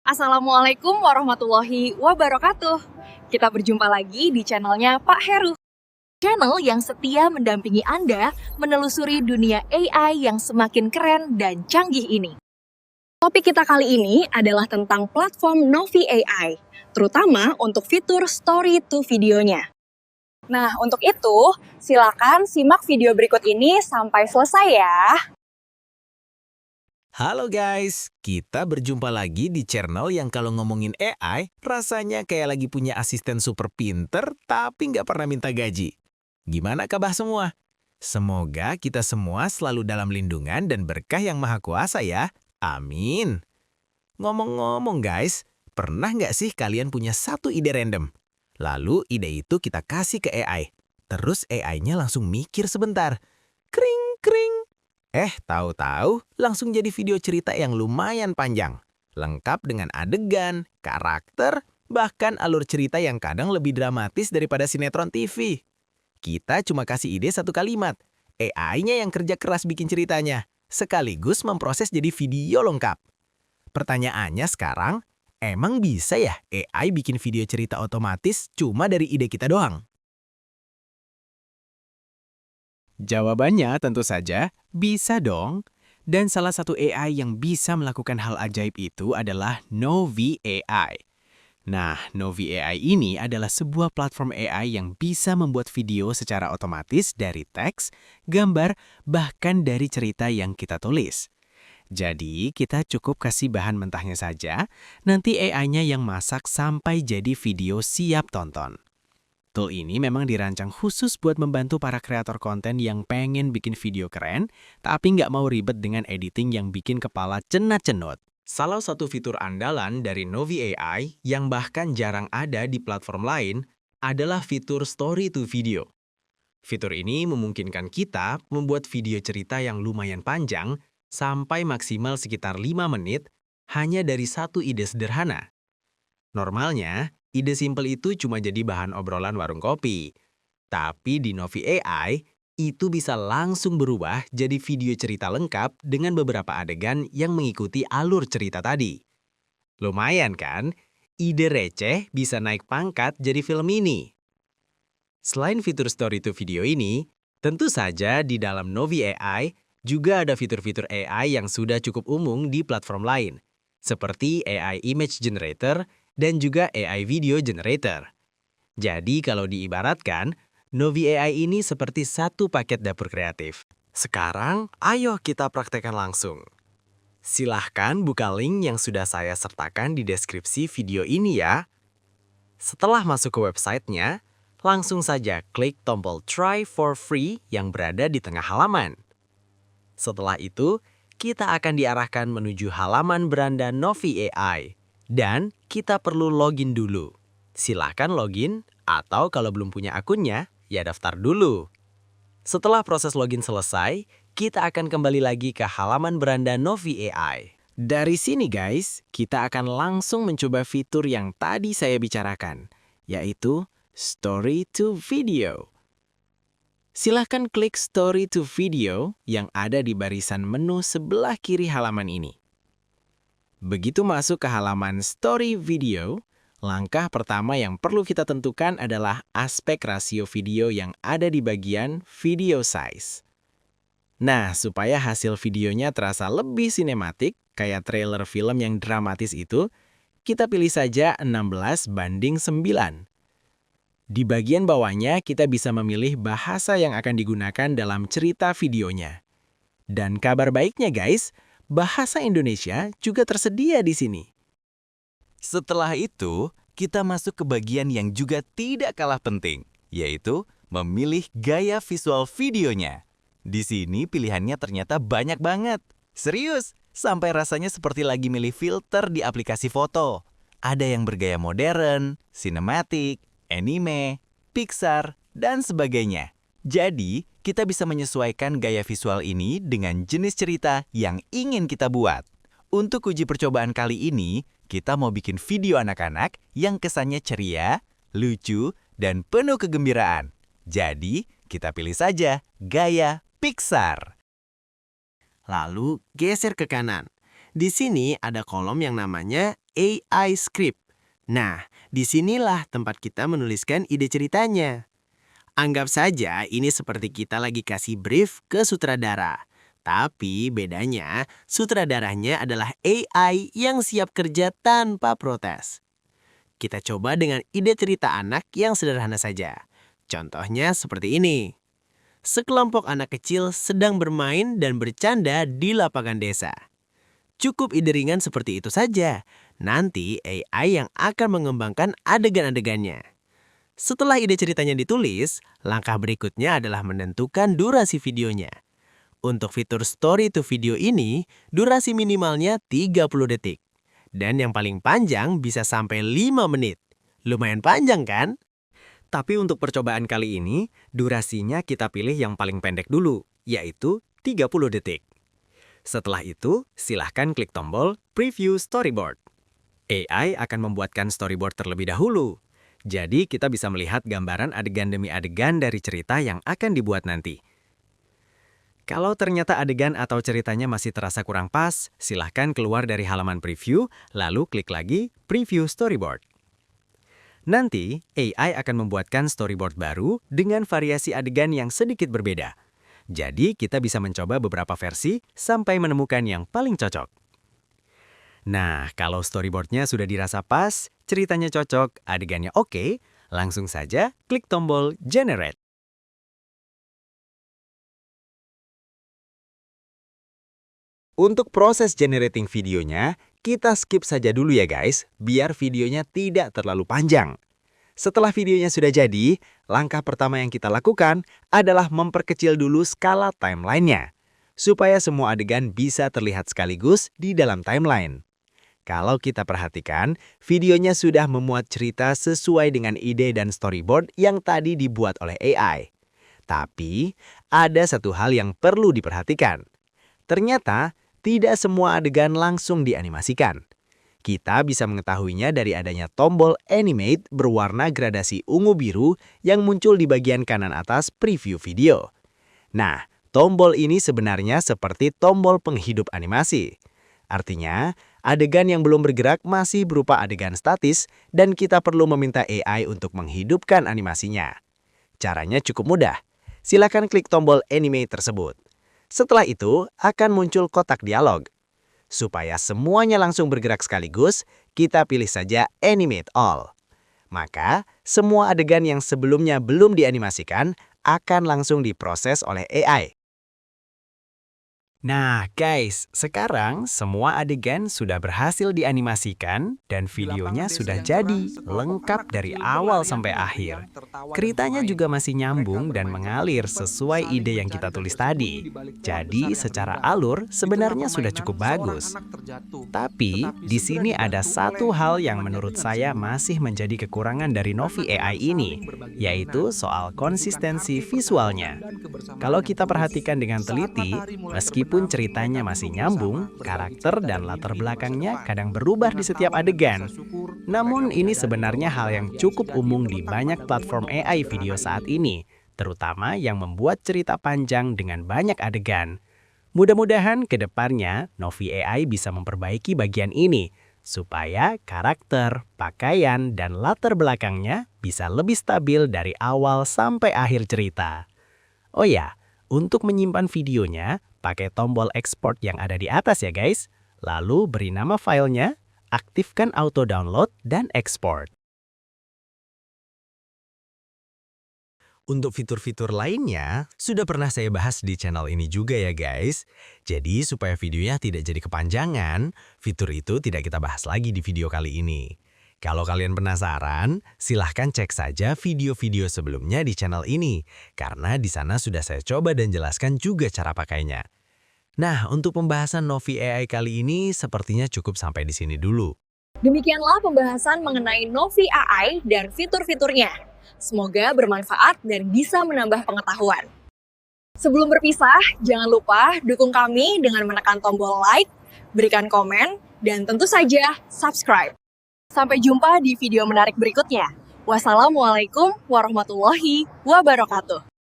Assalamualaikum warahmatullahi wabarakatuh. Kita berjumpa lagi di channelnya Pak Heru. Channel yang setia mendampingi Anda menelusuri dunia AI yang semakin keren dan canggih ini. Topik kita kali ini adalah tentang platform Novi AI, terutama untuk fitur story to videonya. Nah, untuk itu, silakan simak video berikut ini sampai selesai ya. Halo guys, kita berjumpa lagi di channel yang kalau ngomongin AI, rasanya kayak lagi punya asisten super pinter tapi nggak pernah minta gaji. Gimana kabar semua? Semoga kita semua selalu dalam lindungan dan berkah yang maha kuasa ya. Amin. Ngomong-ngomong guys, pernah nggak sih kalian punya satu ide random? Lalu ide itu kita kasih ke AI. Terus AI-nya langsung mikir sebentar. Kring, kring. Tahu-tahu langsung jadi video cerita yang lumayan panjang. Lengkap dengan adegan, karakter, bahkan alur cerita yang kadang lebih dramatis daripada sinetron TV. Kita cuma kasih ide satu kalimat. AI-nya yang kerja keras bikin ceritanya, sekaligus memproses jadi video lengkap. Pertanyaannya sekarang, emang bisa ya AI bikin video cerita otomatis cuma dari ide kita doang? Jawabannya tentu saja bisa dong. Dan salah satu AI yang bisa melakukan hal ajaib itu adalah Novi AI. Nah, Novi AI ini adalah sebuah platform AI yang bisa membuat video secara otomatis dari teks, gambar, bahkan dari cerita yang kita tulis. Jadi, kita cukup kasih bahan mentahnya saja, nanti AI-nya yang masak sampai jadi video siap tonton. Tool ini memang dirancang khusus buat membantu para kreator konten yang pengen bikin video keren, tapi nggak mau ribet dengan editing yang bikin kepala cenat-cenut. Salah satu fitur andalan dari Novi AI yang bahkan jarang ada di platform lain adalah fitur story to video. Fitur ini memungkinkan kita membuat video cerita yang lumayan panjang sampai maksimal sekitar 5 menit hanya dari satu ide sederhana. Normalnya, ide simpel itu cuma jadi bahan obrolan warung kopi. Tapi di Novi AI, itu bisa langsung berubah jadi video cerita lengkap dengan beberapa adegan yang mengikuti alur cerita tadi. Lumayan kan? Ide receh bisa naik pangkat jadi film ini. Selain fitur story to video ini, tentu saja di dalam Novi AI juga ada fitur-fitur AI yang sudah cukup umum di platform lain, seperti AI Image Generator dan juga AI Video Generator. Jadi kalau diibaratkan, Novi AI ini seperti satu paket dapur kreatif. Sekarang, ayo kita praktekkan langsung. Silahkan buka link yang sudah saya sertakan di deskripsi video ini ya. Setelah masuk ke websitenya, langsung saja klik tombol Try for Free yang berada di tengah halaman. Setelah itu, kita akan diarahkan menuju halaman beranda Novi AI. Dan kita perlu login dulu. Silahkan login, atau kalau belum punya akunnya, ya daftar dulu. Setelah proses login selesai, kita akan kembali lagi ke halaman beranda Novi AI. Dari sini guys, kita akan langsung mencoba fitur yang tadi saya bicarakan, yaitu Story to Video. Silahkan klik Story to Video yang ada di barisan menu sebelah kiri halaman ini. Begitu masuk ke halaman Story Video, langkah pertama yang perlu kita tentukan adalah aspek rasio video yang ada di bagian Video Size. Nah, supaya hasil videonya terasa lebih sinematik, kayak trailer film yang dramatis itu, kita pilih saja 16:9. Di bagian bawahnya, kita bisa memilih bahasa yang akan digunakan dalam cerita videonya. Dan kabar baiknya guys, bahasa Indonesia juga tersedia di sini. Setelah itu, kita masuk ke bagian yang juga tidak kalah penting, yaitu memilih gaya visual videonya. Di sini pilihannya ternyata banyak banget. Serius, sampai rasanya seperti lagi milih filter di aplikasi foto. Ada yang bergaya modern, sinematik, anime, Pixar, dan sebagainya. Jadi, kita bisa menyesuaikan gaya visual ini dengan jenis cerita yang ingin kita buat. Untuk uji percobaan kali ini, kita mau bikin video anak-anak yang kesannya ceria, lucu, dan penuh kegembiraan. Jadi, kita pilih saja gaya Pixar. Lalu geser ke kanan. Di sini ada kolom yang namanya AI script. Nah, disinilah tempat kita menuliskan ide ceritanya. Anggap saja ini seperti kita lagi kasih brief ke sutradara. Tapi bedanya, sutradaranya adalah AI yang siap kerja tanpa protes. Kita coba dengan ide cerita anak yang sederhana saja. Contohnya seperti ini. Sekelompok anak kecil sedang bermain dan bercanda di lapangan desa. Cukup ide ringan seperti itu saja. Nanti AI yang akan mengembangkan adegan-adegannya. Setelah ide ceritanya ditulis, langkah berikutnya adalah menentukan durasi videonya. Untuk fitur story to video ini, durasi minimalnya 30 detik. Dan yang paling panjang bisa sampai 5 menit. Lumayan panjang kan? Tapi untuk percobaan kali ini, durasinya kita pilih yang paling pendek dulu, yaitu 30 detik. Setelah itu, silahkan klik tombol Preview Storyboard. AI akan membuatkan storyboard terlebih dahulu. Jadi kita bisa melihat gambaran adegan demi adegan dari cerita yang akan dibuat nanti. Kalau ternyata adegan atau ceritanya masih terasa kurang pas, silahkan keluar dari halaman preview, lalu klik lagi Preview Storyboard. Nanti, AI akan membuatkan storyboard baru dengan variasi adegan yang sedikit berbeda. Jadi, kita bisa mencoba beberapa versi sampai menemukan yang paling cocok. Nah, kalau storyboardnya sudah dirasa pas, ceritanya cocok, adegannya oke, langsung saja klik tombol Generate. Untuk proses generating videonya, kita skip saja dulu ya guys, biar videonya tidak terlalu panjang. Setelah videonya sudah jadi, langkah pertama yang kita lakukan adalah memperkecil dulu skala timeline-nya, supaya semua adegan bisa terlihat sekaligus di dalam timeline. Kalau kita perhatikan, videonya sudah memuat cerita sesuai dengan ide dan storyboard yang tadi dibuat oleh AI. Tapi, ada satu hal yang perlu diperhatikan. Ternyata, tidak semua adegan langsung dianimasikan. Kita bisa mengetahuinya dari adanya tombol Animate berwarna gradasi ungu-biru yang muncul di bagian kanan atas preview video. Nah, tombol ini sebenarnya seperti tombol penghidup animasi. Artinya, adegan yang belum bergerak masih berupa adegan statis dan kita perlu meminta AI untuk menghidupkan animasinya. Caranya cukup mudah. Silakan klik tombol Animate tersebut. Setelah itu, akan muncul kotak dialog. Supaya semuanya langsung bergerak sekaligus, kita pilih saja Animate All. Maka, semua adegan yang sebelumnya belum dianimasikan akan langsung diproses oleh AI. Nah guys, sekarang semua adegan sudah berhasil dianimasikan dan videonya sudah jadi, lengkap dari awal sampai akhir. Ceritanya juga masih nyambung dan mengalir sesuai ide yang kita tulis tadi. Jadi secara alur sebenarnya sudah cukup bagus. Tapi di sini ada satu hal yang menurut saya masih menjadi kekurangan dari Novi AI ini, yaitu soal konsistensi visualnya. Kalau kita perhatikan dengan teliti, meskipun ceritanya masih nyambung, karakter dan latar belakangnya kadang berubah di setiap adegan. Namun ini sebenarnya hal yang cukup umum di banyak platform AI video saat ini, terutama yang membuat cerita panjang dengan banyak adegan. Mudah-mudahan ke depannya Novi AI bisa memperbaiki bagian ini, supaya karakter, pakaian, dan latar belakangnya bisa lebih stabil dari awal sampai akhir cerita. Oh ya, untuk menyimpan videonya, pakai tombol export yang ada di atas ya guys. Lalu beri nama filenya, aktifkan auto download dan export. Untuk fitur-fitur lainnya, sudah pernah saya bahas di channel ini juga ya guys. Jadi supaya videonya tidak jadi kepanjangan, fitur itu tidak kita bahas lagi di video kali ini. Kalau kalian penasaran, silahkan cek saja video-video sebelumnya di channel ini, karena di sana sudah saya coba dan jelaskan juga cara pakainya. Nah, untuk pembahasan Novi AI kali ini sepertinya cukup sampai di sini dulu. Demikianlah pembahasan mengenai Novi AI dan fitur-fiturnya. Semoga bermanfaat dan bisa menambah pengetahuan. Sebelum berpisah, jangan lupa dukung kami dengan menekan tombol like, berikan komen, dan tentu saja subscribe. Sampai jumpa di video menarik berikutnya. Wassalamualaikum warahmatullahi wabarakatuh.